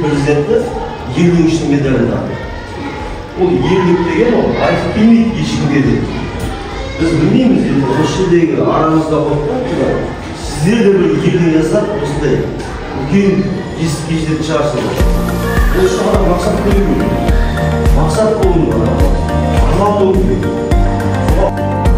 президенті ерлік үшін медалін алды. Ол ерлік деген ол айтып келмейді ешкімге де. Біз білмейміз енді осы жердегі арамызда болған сіздер де бір ерлік жасап осындай үлкен жетістікке жететін шығарсыздар. Ол үшін ғана мақсат қою керек. Мақсат болу керек. Арман болу керек.